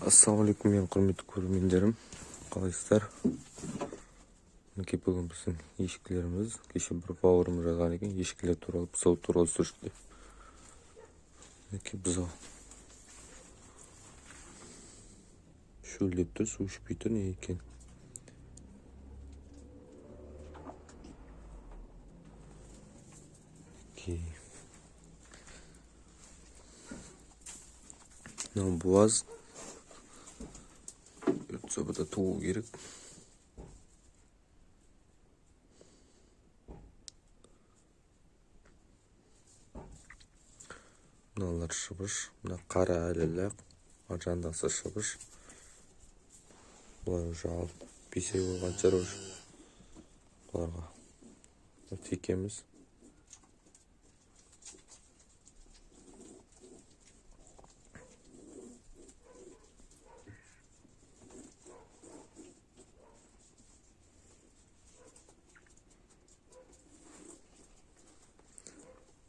Ассалаумалейкум, мен құрметті көрермендерім, қалайсыздар? Мінекей бүгін біздің ешкілеріміз, кеше бір бауырым жазған екен, ешкілер туралы, бұзау туралы сөйлесті. Мінекей бұзау шөлдеп тұр, су ішпей тұр, не екен? Мынау буаз. Бұда туы керек. Мыналар шыбыш. Мына қара әлілі, жандасы шыбыш. Бұлар уже алып, бесеу болған жар уже. Бұларға текеміз.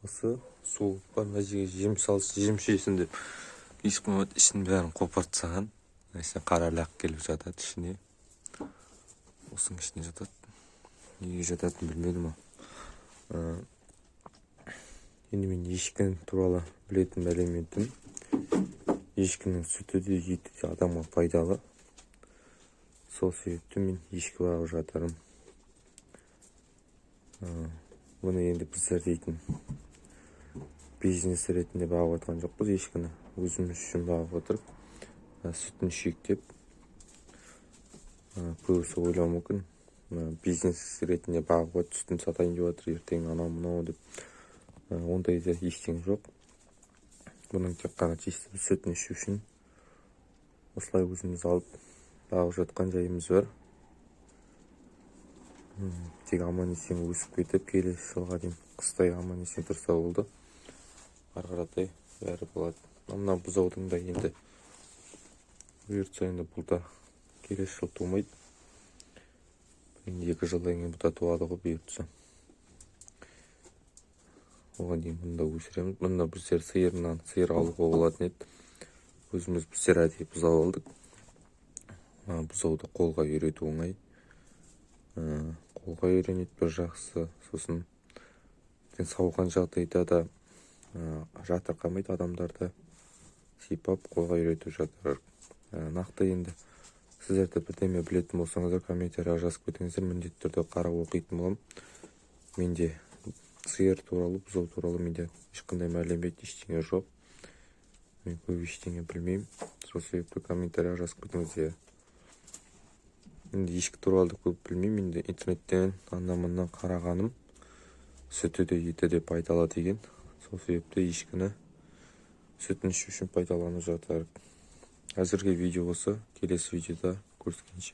Осы суық бар, мына жерге жем салсы, жем шейсін деп ешқымат ішін бәрін қопартсаған. Әсен қара лақ келіп жатады ішіне. Осының ішіне жатады. Неге жататын білмедім. Енді мен ешкінің туралы білетін мәліметім. Ешкінің сүті де еті де адамға пайдалы. Сол себепті мен ешкі бағып жатырмын. Бұны енді біздер дейтін бизнес ретінде бағып отқан жоқпыз. Ешкіні өзіміз үшін бағып отырып, сүтін шектеп, көбісі ойлауы мүмкін. Бизнес ретінде бағып отыр, сүтін сатайын деп отыр, ертең анау мынау деп. Ондай да ештеңе жоқ. Бұның тек қана чисто сүтін ішу үшін осылай өзіміз алып бағып жатқан жайымыз бар. Тек аман-есен өсіп кетіп, келесі жылға дейін қыстай аман-есен тұрса болды. Арғаратай бәрі болады. Мына бұзаудың да енді бұйыртса, енді бұл да келесі жыл тумайды. Енді 2 жылдан кейін бұл да туады ғой бұйыртса. Оған дейін бұны да өсіреміз. Бұны біздер сиыр алуға болатын еді. Өзіміз біздер әдейі бұзау алдық. Бұзауды қолға үйрету оңай. Қолға үйренеді бір жақсы. Сосын сауған жағдайда да жатырқамайды, адамдарды сипап қолға үйретіп жатыр. Нақты енді сіздерді бірдеме білетін болсаңыздар, комментарияға жазып кетіңіздер, міндетті түрде қарап оқитын боламын. Менде сиыр туралы, бұзау туралы менде ешқандай мәлімет ештеңе жоқ. Мен көп ештеңе білмеймін. Сол себепті комментарияға жазып кетіңіздер. Енді ешкі туралы көп білмеймін. Енді интернеттен анда-мындан қарағаным, сүті де еті де пайдалы деген. Сол себепті ешкіні сүтін ішу үшін пайдаланып жатыр. Әзірге видео осы. Келесі видеода көріскенше.